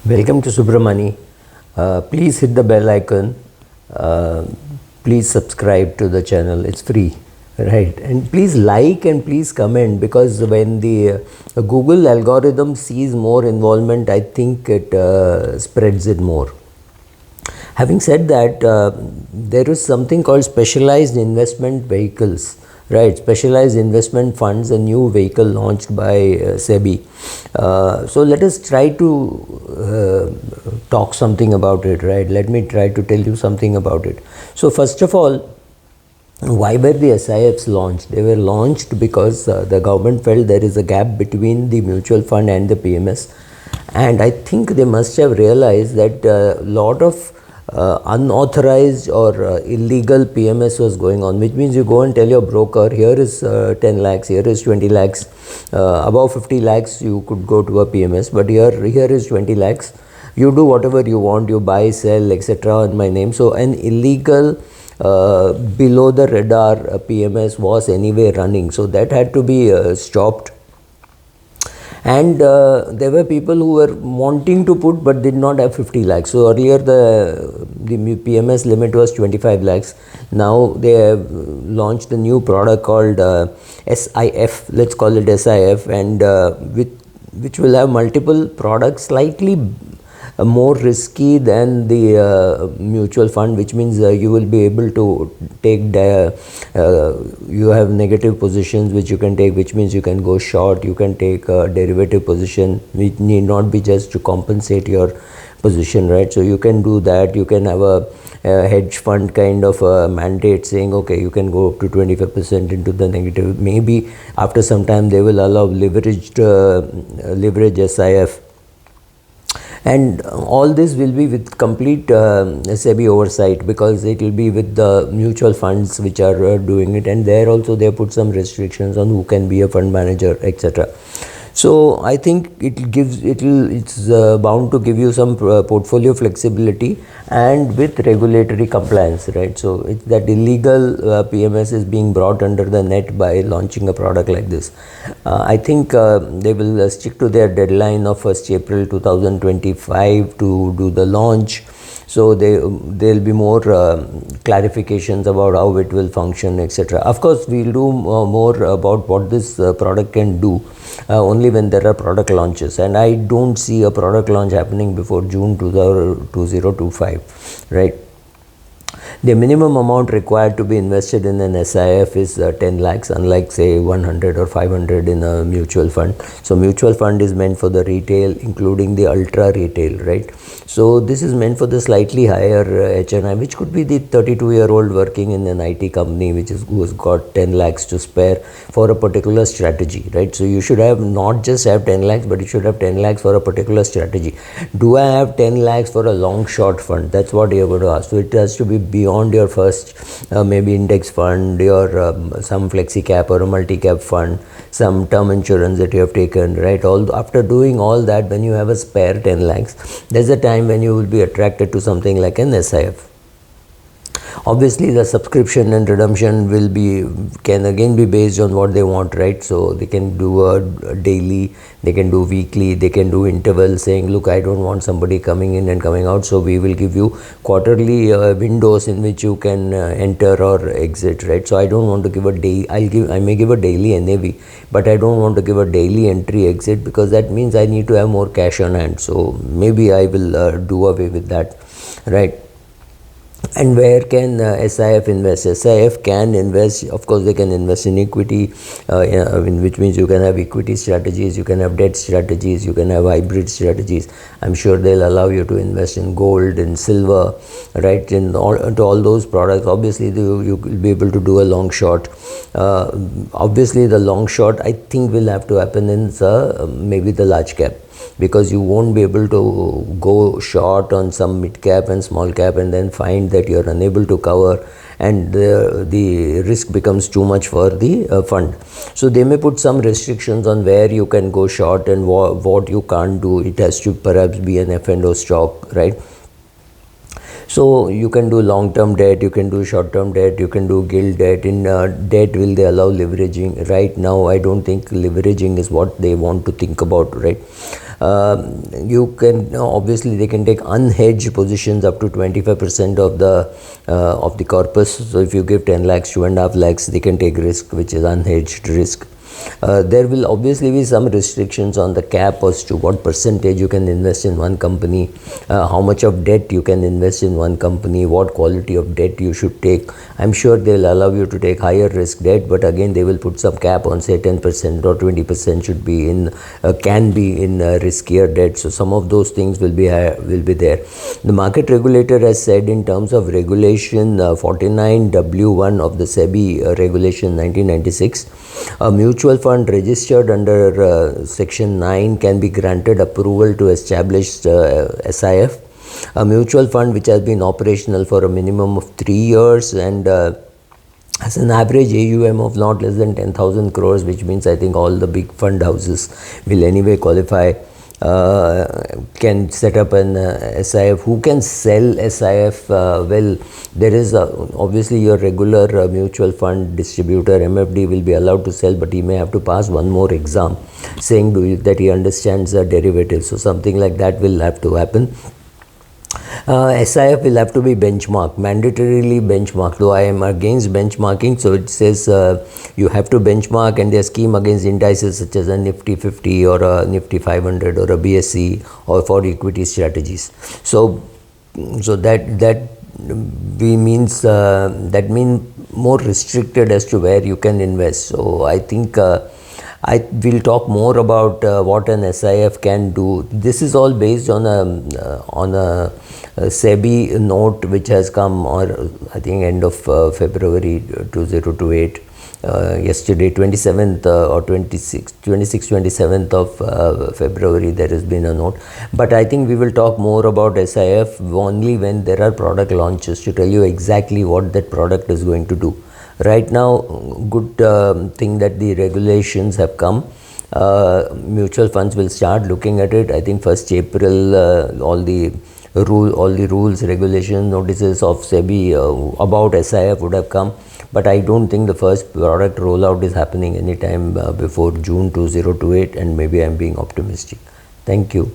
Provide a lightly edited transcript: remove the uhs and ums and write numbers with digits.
Welcome to Subramani. Please hit the bell icon. Uh, please subscribe to the channel. It's free, right? And please like and please comment, because when the Google algorithm sees more involvement, I think it spreads it more. Having said that, there is something called specialized investment vehicles, right? Specialized investment funds, a new vehicle launched by SEBI. So let us try to talk something about it, right? Let me try to tell you something about it. So first of all, why were the SIFs launched? They were launched because the government felt there is a gap between the mutual fund and the PMS, and I think they must have realized that a lot of unauthorized or illegal PMS was going on, which means you go and tell your broker, here is 10 lakhs, here is 20 lakhs, above 50 lakhs you could go to a PMS, but here is 20 lakhs, you do whatever you want, you buy, sell, etc. on my name. So an illegal below the radar PMS was anyway running, so that had to be stopped. And there were people who were wanting to put but did not have 50 lakhs. So earlier the PMS limit was 25 lakhs. Now they have launched a new product called SIF, let's call it SIF, and which will have multiple products, slightly more risky than the mutual fund, which means you will be able to take you have negative positions which you can take, which means you can go short, you can take a derivative position, which need not be just to compensate your position, right? So you can do that. You can have a hedge fund kind of a mandate saying, okay, you can go up to 25% into the negative. Maybe after some time they will allow leverage SIF, and all this will be with complete SEBI oversight, because it will be with the mutual funds which are doing it, and there also they put some restrictions on who can be a fund manager, etc. So I think it's bound to give you some portfolio flexibility and with regulatory compliance, right? So it's that illegal PMS is being brought under the net by launching a product like this. I think they will stick to their deadline of 1st April 2025 to do the launch. So there'll be more clarifications about how it will function, etc. Of course, we'll do more about what this product can do only when there are product launches, and I don't see a product launch happening before June 2025, right? The minimum amount required to be invested in an SIF is 10 lakhs, unlike say 100 or 500 in a mutual fund. So mutual fund is meant for the retail, including the ultra retail, right? So this is meant for the slightly higher HNI, which could be the 32-year-old working in an IT company, who has got 10 lakhs to spare for a particular strategy, right? So you should have not just have 10 lakhs, but you should have 10 lakhs for a particular strategy. Do I have 10 lakhs for a long short fund? That's what you're going to ask. So it has to be beyond your first maybe index fund, your some flexi cap or a multi cap fund, some term insurance that you have taken, right? After doing all that, when you have a spare 10 lakhs, there's a time when you will be attracted to something like an SIF. Obviously the subscription and redemption can again be based on what they want, right? So they can do a daily, they can do weekly, they can do intervals, saying, look, I don't want somebody coming in and coming out, so we will give you quarterly windows in which you can enter or exit, right? So I don't want to give a day, I may give a daily NAV, but I don't want to give a daily entry exit, because that means I need to have more cash on hand. So maybe I will do away with that, right? And where can SIF invest? SIF can invest, of course they can invest in equity, which means you can have equity strategies, you can have debt strategies, you can have hybrid strategies. I'm sure they'll allow you to invest in gold and silver, right? In all those products. Obviously you will be able to do a long short. Obviously the long short, I think, will have to happen in maybe the large cap, because you won't be able to go short on some mid cap and small cap and then find that you're unable to cover, and the risk becomes too much for the fund. So they may put some restrictions on where you can go short and what you can't do. It has to perhaps be an F&O stock, right? So you can do long-term debt, you can do short-term debt, you can do gilt debt. In debt, will they allow leveraging? Right now, I don't think leveraging is what they want to think about, right? You can obviously they can take unhedged positions up to 25% of the corpus. So if you give 10 lakhs, 2.5 lakhs, they can take risk, which is unhedged risk. There will obviously be some restrictions on the cap as to what percentage you can invest in one company, how much of debt you can invest in one company, what quality of debt you should take. I'm sure they'll allow you to take higher risk debt, but again they will put some cap on, say 10% or 20% should be in can be in riskier debt. So some of those things will be there. The market regulator has said in terms of regulation 49W1 of the SEBI regulation 1996, a mutual fund registered under section 9 can be granted approval to establish SIF. A mutual fund which has been operational for a minimum of 3 years and has an average AUM of not less than 10,000 crores, which means I think all the big fund houses will anyway qualify, can set up an SIF. Who can sell SIF? Well, there is obviously your regular mutual fund distributor, MFD, will be allowed to sell, but he may have to pass one more exam saying that he understands the derivatives. So something like that will have to happen. SIF will have to be benchmarked, mandatorily benchmarked, though I am against benchmarking. So it says you have to benchmark, and their scheme against indices such as a Nifty 50 or a Nifty 500 or a BSE or for equity strategies. So that means more restricted as to where you can invest. So I think I will talk more about what an SIF can do. This is all based on a SEBI note which has come, or I think end of February 2028. Yesterday, 27th or 26th, 27th of February, there has been a note. But I think we will talk more about SIF only when there are product launches to tell you exactly what that product is going to do. Right now, good thing that the regulations have come. Mutual funds will start looking at it. I think 1st April, all the rules, regulations, notices of SEBI about SIF would have come. But I don't think the first product rollout is happening anytime before June 2028, and maybe I'm being optimistic. Thank you.